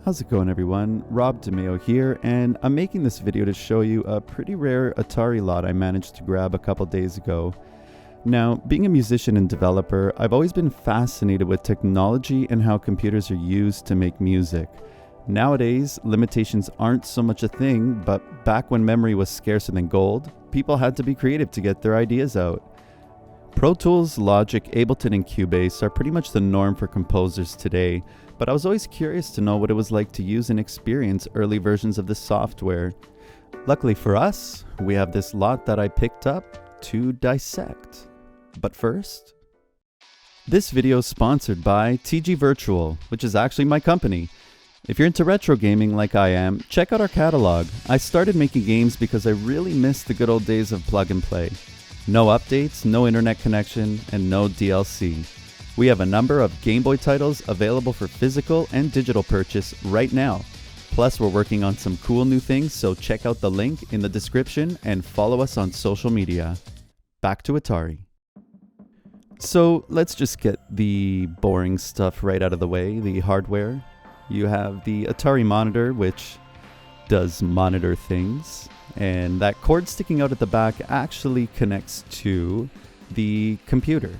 How's it going, everyone? Rob DeMeo here, and I'm making this video to show you a pretty rare Atari lot I managed to grab a couple days ago. Now, being a musician and developer, I've always been fascinated with technology and how computers are used to make music. Nowadays, limitations aren't so much a thing, but back when memory was scarcer than gold, people had to be creative to get their ideas out. Pro Tools, Logic, Ableton, and Cubase are pretty much the norm for composers today, but I was always curious to know what it was like to use and experience early versions of this software. Luckily for us, we have this lot that I picked up to dissect. But first, this video is sponsored by TG Virtual, which is actually my company. If you're into retro gaming like I am, check out our catalog. I started making games because I really missed the good old days of plug and play. No updates, no internet connection, and no DLC. We have a number of Game Boy titles available for physical and digital purchase right now. Plus, we're working on some cool new things, so check out the link in the description and follow us on social media. Back to Atari. So let's just get the boring stuff right out of the way, the hardware. You have the Atari monitor, which does monitor things, and that cord sticking out at the back actually connects to the computer.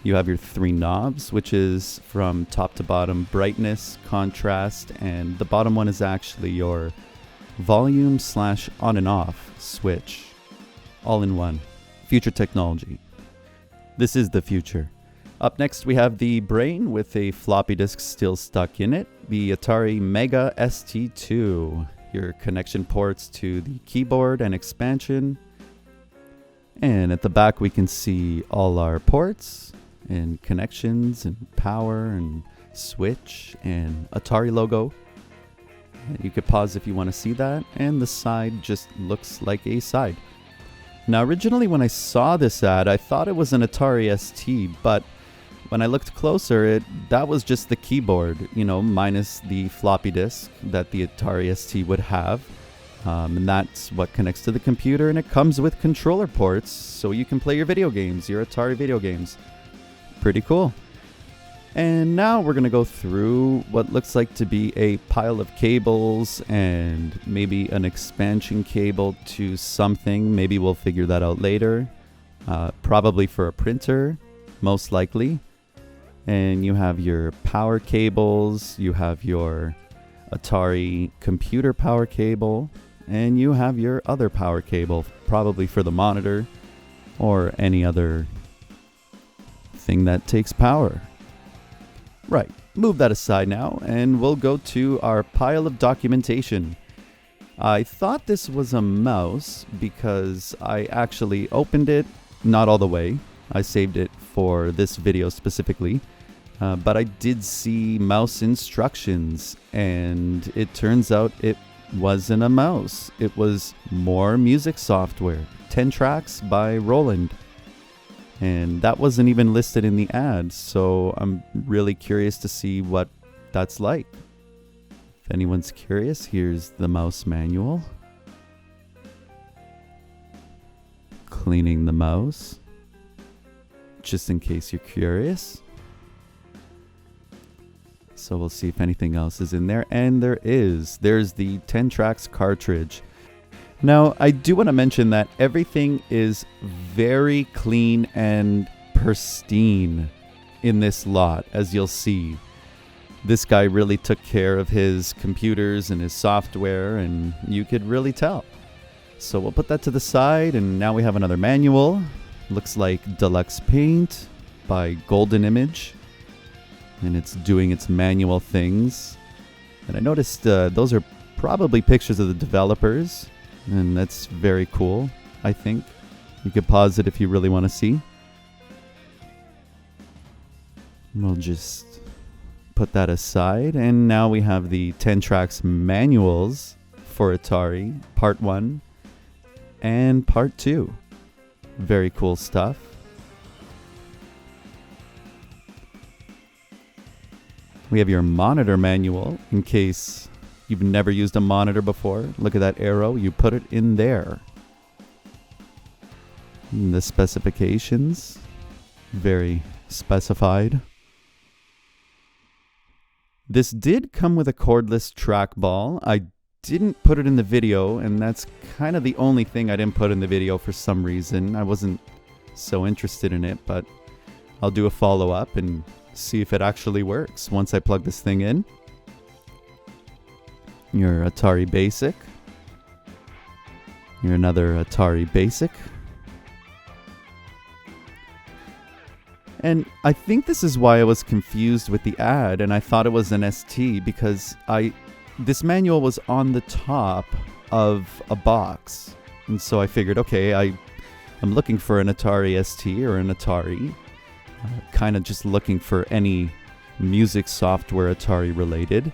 You have your three knobs, which is from top to bottom brightness, contrast, and the bottom one is actually your volume / on and off switch. All in one. Future technology. This is the future. Up next we have the brain with a floppy disk still stuck in it, the Atari Mega ST2. Your connection ports to the keyboard and expansion. And at the back we can see all our ports and connections and power and switch and Atari logo. You could pause if you want to see that, and the side just looks like a side. Now originally when I saw this ad, I thought it was an Atari ST, but when I looked closer, that was just the keyboard, minus the floppy disk that the Atari ST would have. And that's what connects to the computer, and it comes with controller ports, so you can play your video games, your Atari video games. Pretty cool. And now we're going to go through what looks like to be a pile of cables and maybe an expansion cable to something. Maybe we'll figure that out later. Probably for a printer, most likely. And you have your power cables, you have your Atari computer power cable, and you have your other power cable, probably for the monitor or any other thing that takes power. Right, move that aside now, and we'll go to our pile of documentation. I thought this was a mouse because I actually opened it, not all the way. I saved it for this video specifically, but I did see mouse instructions, and it turns out it wasn't a mouse. It was more music software, 10 tracks by Roland. And that wasn't even listed in the ad, so I'm really curious to see what that's like. If anyone's curious, here's the mouse manual. Cleaning the mouse, just in case you're curious. So we'll see if anything else is in there, and there is. There's the 10 tracks cartridge. Now, I do want to mention that everything is very clean and pristine in this lot, as you'll see. This guy really took care of his computers and his software, and you could really tell. So we'll put that to the side, and now we have another manual. Looks like Deluxe Paint by Golden Image, and it's doing its manual things. And I noticed those are probably pictures of the developers. And that's very cool, I think. You could pause it if you really want to see. We'll just put that aside. And now we have the 10 tracks manuals for Atari, Part 1 and Part 2. Very cool stuff. We have your monitor manual in case you've never used a monitor before. Look at that arrow. You put it in there. And the specifications. Very specified. This did come with a cordless trackball. I didn't put it in the video, and that's kind of the only thing I didn't put in the video for some reason. I wasn't so interested in it, but I'll do a follow-up and see if it actually works once I plug this thing in. Your Atari Basic. Your another Atari Basic. And I think this is why I was confused with the ad and I thought it was an ST, because this manual was on the top of a box. And so I figured, okay, I'm looking for an Atari ST or an Atari. Kind of just looking for any music software Atari related.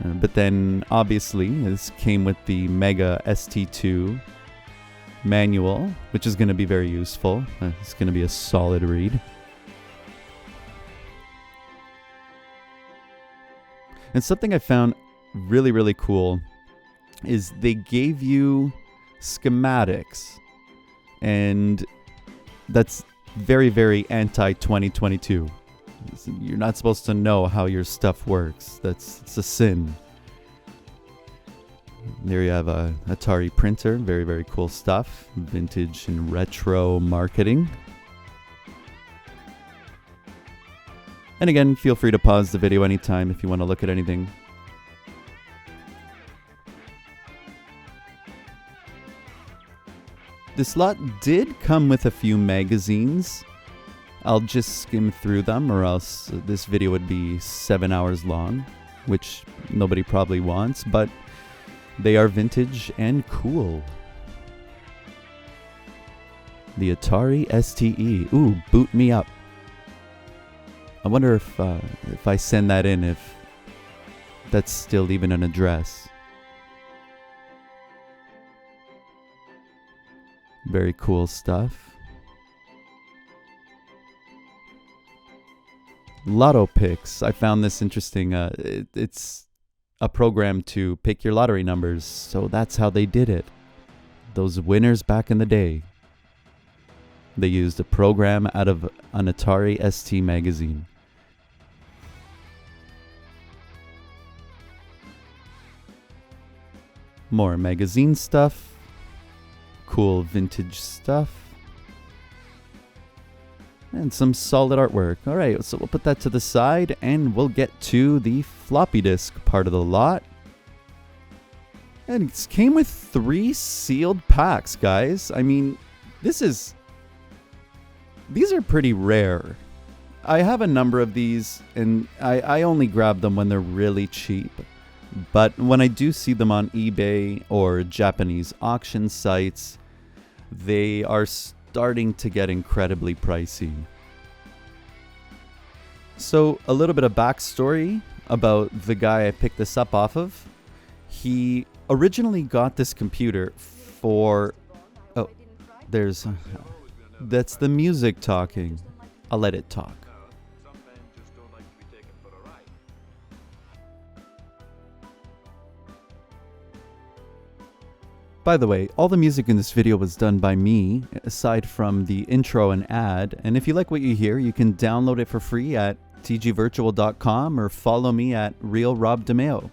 But then obviously this came with the Mega ST2 manual, which is going to be very useful. It's going to be a solid read. And something I found really, really cool is they gave you schematics. And that's very, very anti-2022. You're not supposed to know how your stuff works. It's a sin. There you have a Atari printer. Very, very cool stuff. Vintage and retro marketing. And again, feel free to pause the video anytime if you want to look at anything. This lot did come with a few magazines. I'll just skim through them, or else this video would be 7 hours long, which nobody probably wants, but they are vintage and cool. The Atari STE. Ooh, boot me up. I wonder if I send that in, if that's still even an address. Very cool stuff. Lotto picks. I found this interesting. It's a program to pick your lottery numbers, so that's how they did it. Those winners back in the day. They used a program out of an Atari ST magazine. More magazine stuff. Cool vintage stuff. And some solid artwork. Alright, so we'll put that to the side and we'll get to the floppy disk part of the lot. And it came with 3 sealed packs, guys. I mean, these are pretty rare. I have a number of these, and I only grab them when they're really cheap. But when I do see them on eBay or Japanese auction sites, they are starting to get incredibly pricey. So a little bit of backstory about the guy I picked this up off of. He originally got this computer for... Oh, that's the music talking. I'll let it talk. By the way, all the music in this video was done by me, aside from the intro and ad, and if you like what you hear, you can download it for free at tgvirtual.com or follow me at RealRobDeMeo.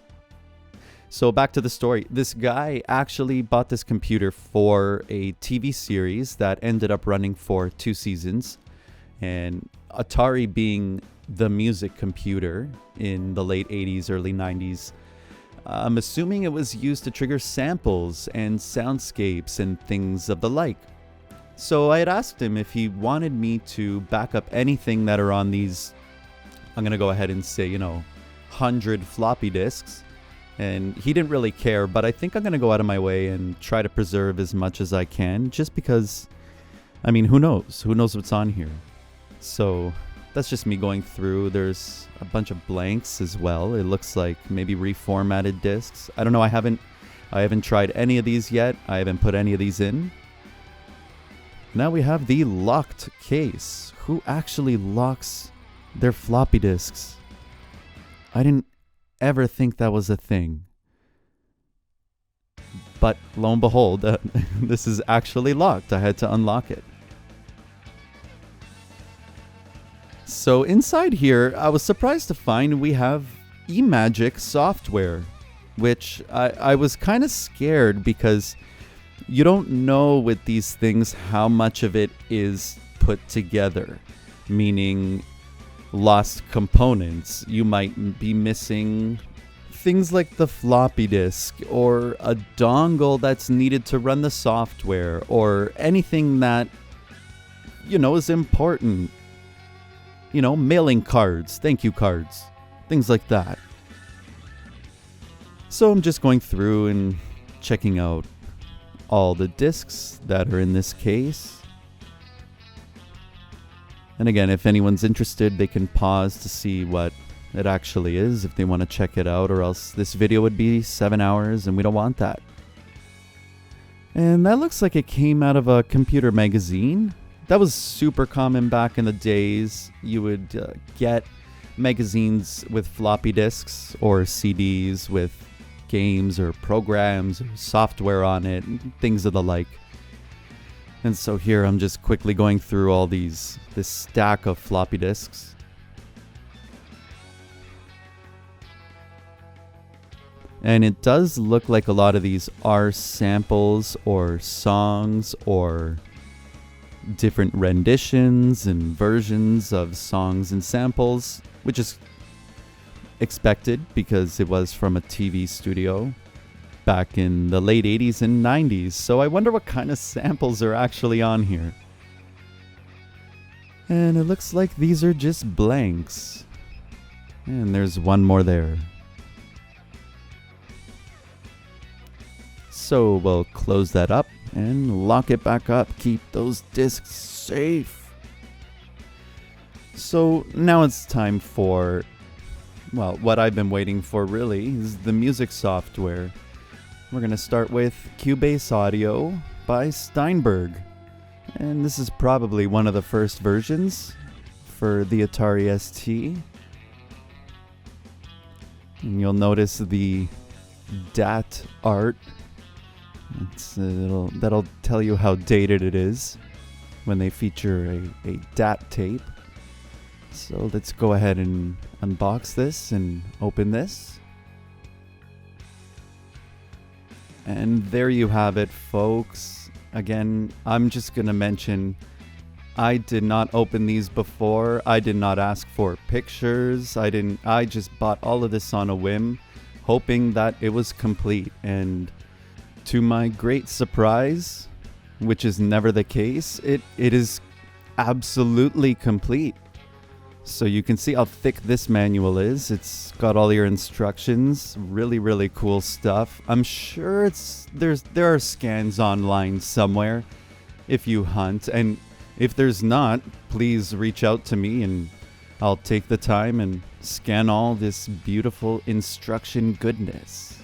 So back to the story. This guy actually bought this computer for a TV series that ended up running for 2 seasons, and Atari being the music computer in the late 80s, early 90s, I'm assuming it was used to trigger samples and soundscapes and things of the like. So I had asked him if he wanted me to back up anything that are on these, I'm going to go ahead and say, 100 floppy disks. And he didn't really care, but I think I'm going to go out of my way and try to preserve as much as I can, just because, I mean, who knows? Who knows what's on here? So that's just me going through. There's a bunch of blanks as well. It looks like maybe reformatted discs. I don't know. I haven't tried any of these yet. I haven't put any of these in. Now we have the locked case. Who actually locks their floppy disks? I didn't ever think that was a thing. But lo and behold, this is actually locked. I had to unlock it. So inside here, I was surprised to find we have Emagic software, which I was kind of scared because you don't know with these things how much of it is put together, meaning lost components. You might be missing things like the floppy disk or a dongle that's needed to run the software or anything that, is important. Mailing cards, thank you cards, things like that. So I'm just going through and checking out all the discs that are in this case. And again, if anyone's interested, they can pause to see what it actually is if they want to check it out, or else this video would be 7 hours and we don't want that. And that looks like it came out of a computer magazine. That was super common back in the days. You would get magazines with floppy disks or CDs with games or programs or software on it, things of the like. And so here I'm just quickly going through all this stack of floppy disks. And it does look like a lot of these are samples or songs or different renditions and versions of songs and samples, which is expected because it was from a TV studio back in the late 80s and 90s. So I wonder what kind of samples are actually on here. And it looks like these are just blanks. And there's one more there. So we'll close that up and lock it back up. Keep those discs safe. So now it's time for, well, what I've been waiting for really is the music software. We're going to start with Cubase Audio by Steinberg. And this is probably one of the first versions for the Atari ST. And you'll notice the DAT art. That'll tell you how dated it is when they feature a DAT tape. So let's go ahead and unbox this and open this. And there you have it, folks. Again, I'm just going to mention I did not open these before. I did not ask for pictures. I just bought all of this on a whim, hoping that it was complete. And to my great surprise, which is never the case, it is absolutely complete. So you can see how thick this manual is. It's got all your instructions, really, really cool stuff. I'm sure there are scans online somewhere if you hunt, and if there's not, please reach out to me and I'll take the time and scan all this beautiful instruction goodness.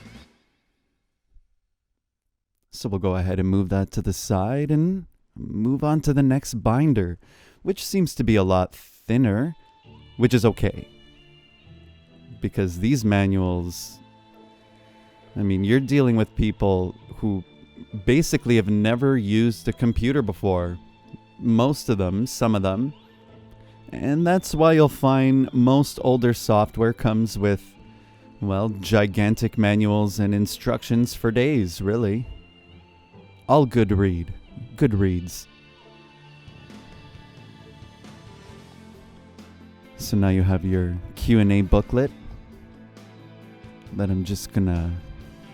So we'll go ahead and move that to the side and move on to the next binder, which seems to be a lot thinner, which is okay. Because these manuals, I mean, you're dealing with people who basically have never used a computer before. Most of them, some of them. And that's why you'll find most older software comes with, well, gigantic manuals and instructions for days, really. All good reads. So now you have your Q&A booklet that I'm just gonna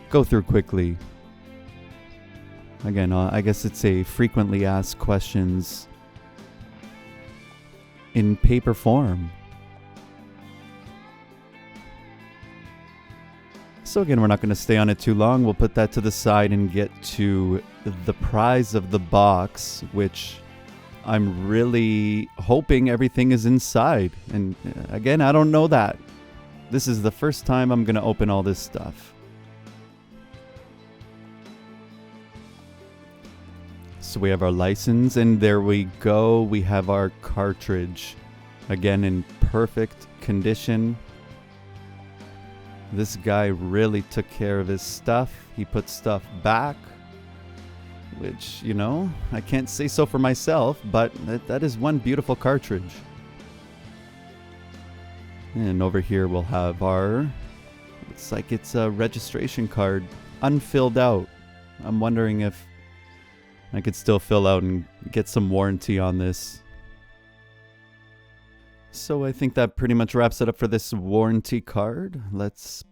go through quickly. Again, I guess it's a frequently asked questions in paper form. So again, we're not going to stay on it too long. We'll put that to the side and get to the prize of the box, which I'm really hoping everything is inside. And again, I don't know that. This is the first time I'm going to open all this stuff. So we have our license, and there we go. We have our cartridge. Again, in perfect condition. This guy really took care of his stuff. He put stuff back, which, you know, I can't say so for myself, but that is one beautiful cartridge. And over here we'll have our, looks like it's a registration card, unfilled out. I'm wondering if I could still fill out and get some warranty on this. So I think that pretty much wraps it up for this warranty card. Let's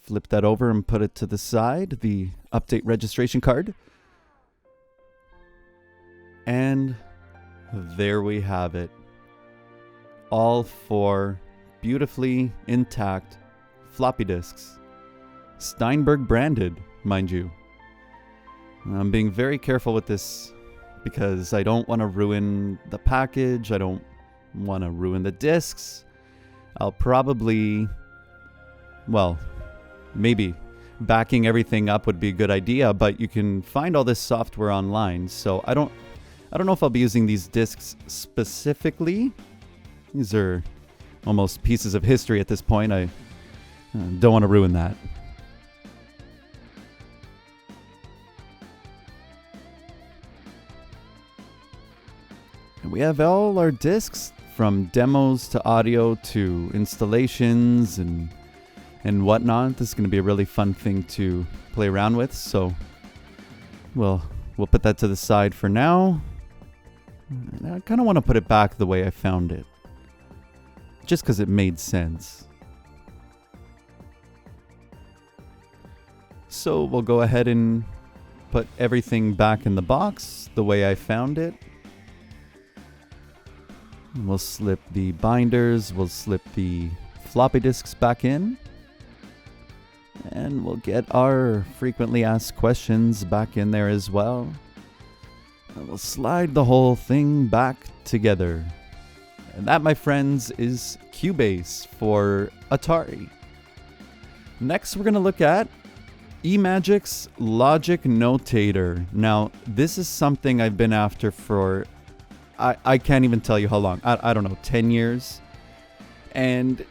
flip that over and put it to the side, the update registration card. And there we have it. All 4 beautifully intact floppy disks. Steinberg branded, mind you. I'm being very careful with this because I don't want to ruin the package. I don't want to ruin the discs. I'll probably, well, maybe backing everything up would be a good idea, but you can find all this software online. So I don't know if I'll be using these discs specifically. These are almost pieces of history at this point. I don't want to ruin that. And we have all our discs, from demos to audio to installations and whatnot. This is going to be a really fun thing to play around with. So we'll put that to the side for now. And I kind of want to put it back the way I found it, just because it made sense. So we'll go ahead and put everything back in the box the way I found it. And we'll slip the binders, we'll slip the floppy disks back in. And we'll get our frequently asked questions back in there as well. And we'll slide the whole thing back together. And that, my friends, is Cubase for Atari. Next, we're going to look at Emagic's Logic Notator. Now, this is something I've been after for, I can't even tell you how long. I don't know, 10 years. And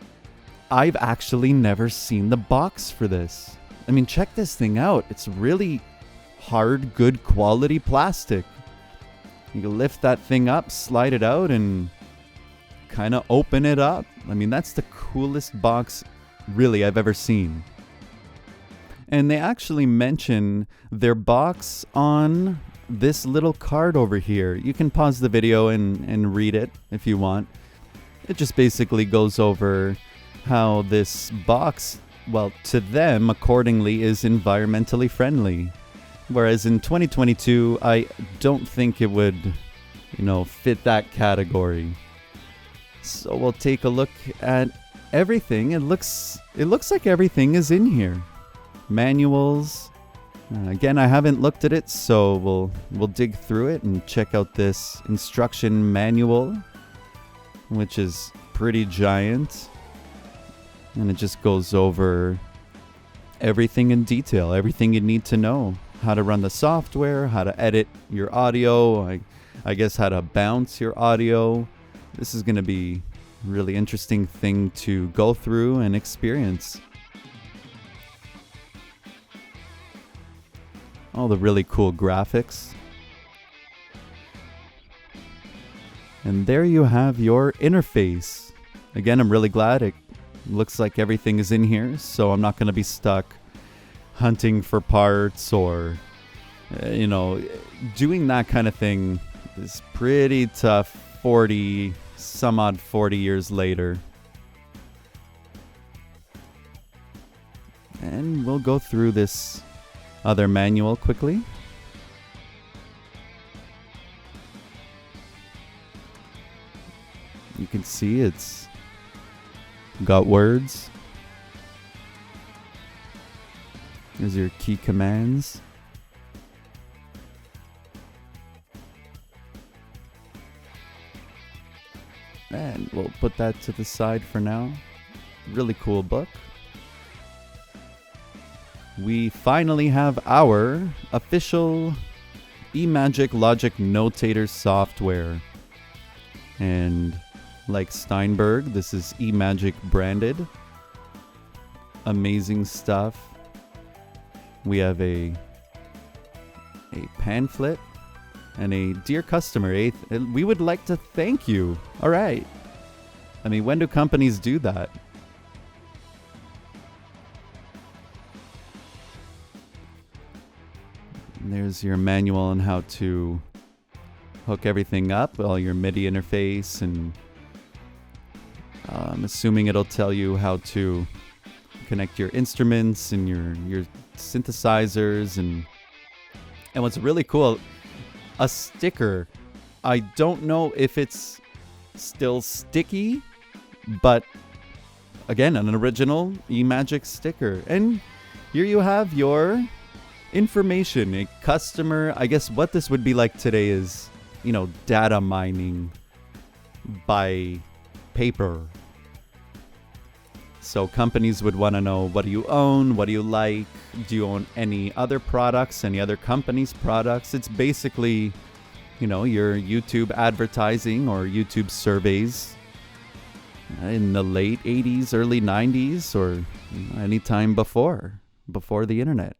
I've actually never seen the box for this. I mean, check this thing out. It's really hard, good quality plastic. You can lift that thing up, slide it out, and kind of open it up. I mean, that's the coolest box really I've ever seen. And they actually mention their box on this little card over here. You can pause the video and read it if you want. It just basically goes over how this box, well, to them, accordingly, is environmentally friendly. Whereas in 2022, I don't think it would, fit that category. So we'll take a look at everything. It looks like everything is in here. Manuals. Again, I haven't looked at it, so we'll dig through it and check out this instruction manual, which is pretty giant. And it just goes over everything in detail, everything you need to know. How to run the software, how to edit your audio, I guess how to bounce your audio. This is going to be a really interesting thing to go through and experience. All the really cool graphics. And there you have your interface. Again, I'm really glad it looks like everything is in here, so I'm not going to be stuck hunting for parts or, doing that kind of thing is pretty tough 40 years later. And we'll go through this other manual quickly. You can see it's got words. Here's your key commands. And we'll put that to the side for now. Really cool book. We finally have our official Emagic Logic Notator software. And like Steinberg, this is Emagic branded. Amazing stuff. We have a pamphlet and a dear customer, we would like to thank you. All right. I mean, when do companies do that? And there's your manual on how to hook everything up, all your MIDI interface, and I'm assuming it'll tell you how to connect your instruments and your synthesizers, and what's really cool, a sticker. I don't know if it's still sticky, but again, an original Emagic sticker. And here you have your information, a customer. I guess what this would be like today is, data mining by paper. So companies would want to know, what do you own? What do you like? Do you own any other products? Any other companies' products? It's basically, your YouTube advertising or YouTube surveys in the late 80s, early 90s, or any time before the internet.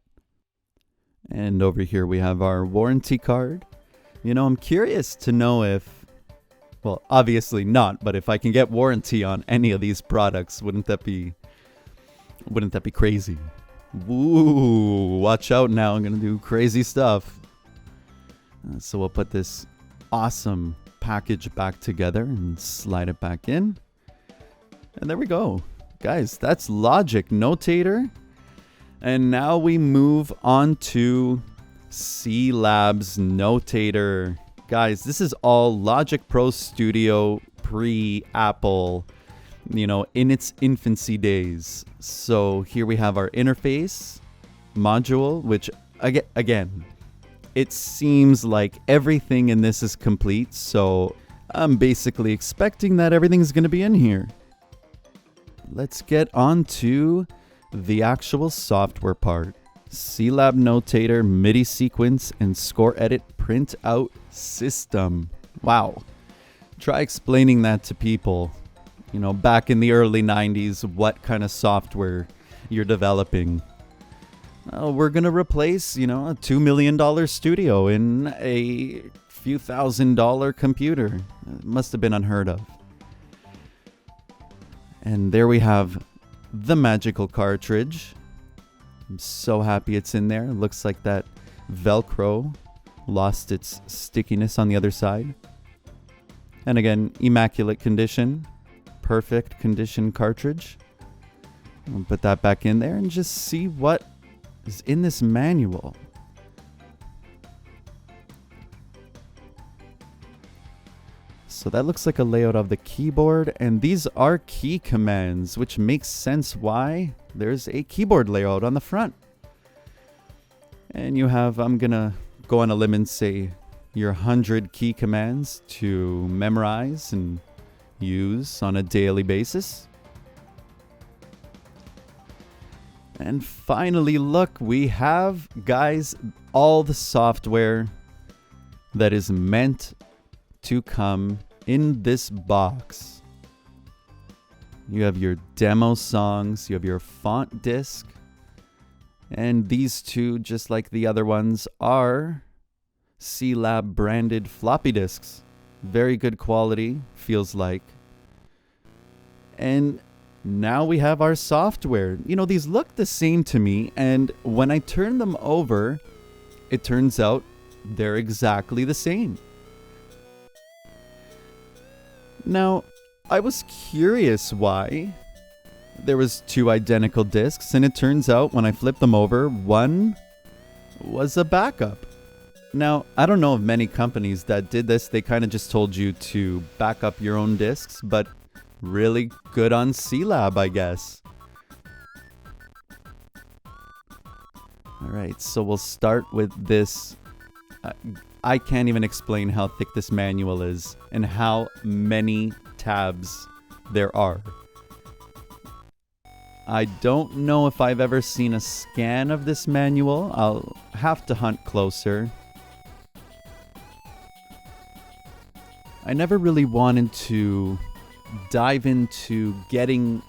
And over here we have our warranty card. I'm curious to know if, well, obviously not, but if I can get warranty on any of these products, wouldn't that be crazy? Woo, watch out now, I'm gonna do crazy stuff. So we'll put this awesome package back together and slide it back in. And there we go. Guys, that's Logic Notator. And now we move on to C Lab's Notator. Guys, this is all Logic Pro Studio pre-Apple, in its infancy days. So here we have our interface module, which again, it seems like everything in this is complete. So I'm basically expecting that everything's going to be in here. Let's get on to the actual software part. C Lab Notator, MIDI sequence, and score edit printout system. Wow. Try explaining that to people, back in the early 90s, what kind of software you're developing. We're going to replace, a $2 million studio in a few $1,000 computer. It must have been unheard of. And there we have the magical cartridge. I'm so happy it's in there. It looks like that Velcro lost its stickiness on the other side. And again, immaculate condition, perfect condition cartridge. I'll put that back in there and just see what is in this manual. So that looks like a layout of the keyboard, and these are key commands, which makes sense why there's a keyboard layout on the front. And you have, I'm gonna go on a limb and say, your 100 key commands to memorize and use on a daily basis. And finally, look, we have, guys, all the software that is meant to come in this box. You have your demo songs, you have your font disc, and these two, just like the other ones, are C Lab branded floppy disks. Very good quality, feels like. And now we have our software. These look the same to me, and when I turn them over, it turns out they're exactly the same. Now, I was curious why there was two identical discs, and it turns out when I flipped them over, one was a backup. Now, I don't know of many companies that did this. They kind of just told you to back up your own discs, but really good on C Lab, I guess. All right, so we'll start with this. I can't even explain how thick this manual is and how many tabs there are. I don't know if I've ever seen a scan of this manual. I'll have to hunt closer. I never really wanted to dive into getting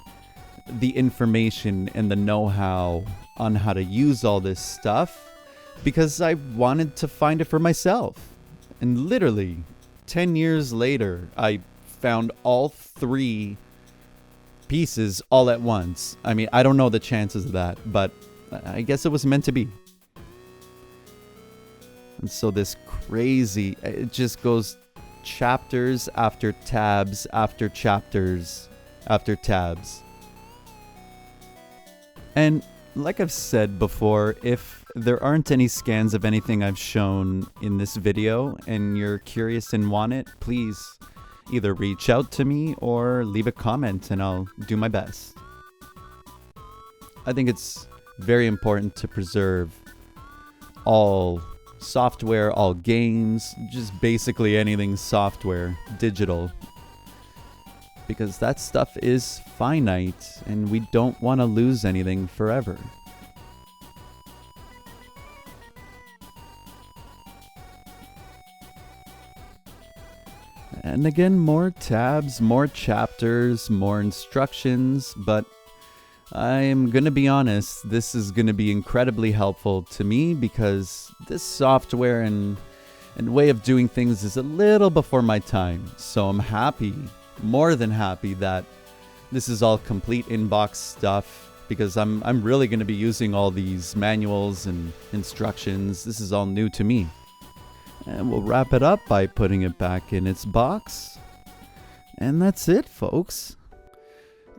the information and the know-how on how to use all this stuff, because I wanted to find it for myself. And literally 10 years later, I found all three pieces all at once. I mean, I don't know the chances of that, but I guess it was meant to be. And so this crazy, it just goes chapters after tabs after chapters after tabs. And like I've said before, if there aren't any scans of anything I've shown in this video and you're curious and want it, please either reach out to me or leave a comment and I'll do my best. I think it's very important to preserve all software, all games, just basically anything software, digital, because that stuff is finite and we don't want to lose anything forever. And again, more tabs, more chapters, more instructions, but I'm gonna be honest, this is gonna be incredibly helpful to me because this software and way of doing things is a little before my time. So I'm happy, more than happy, that this is all complete inbox stuff because I'm really gonna be using all these manuals and instructions. This is all new to me. And we'll wrap it up by putting it back in its box. And that's it, folks.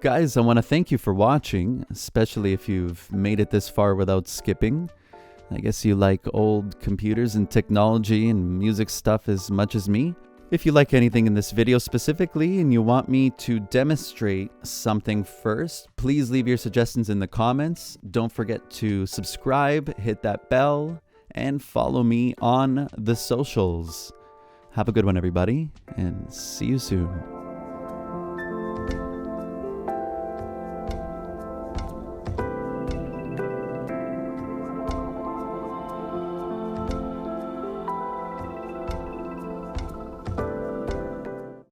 Guys, I want to thank you for watching, especially if you've made it this far without skipping. I guess you like old computers and technology and music stuff as much as me. If you like anything in this video specifically and you want me to demonstrate something first, please leave your suggestions in the comments. Don't forget to subscribe, hit that bell, and follow me on the socials. Have a good one, everybody, and see you soon.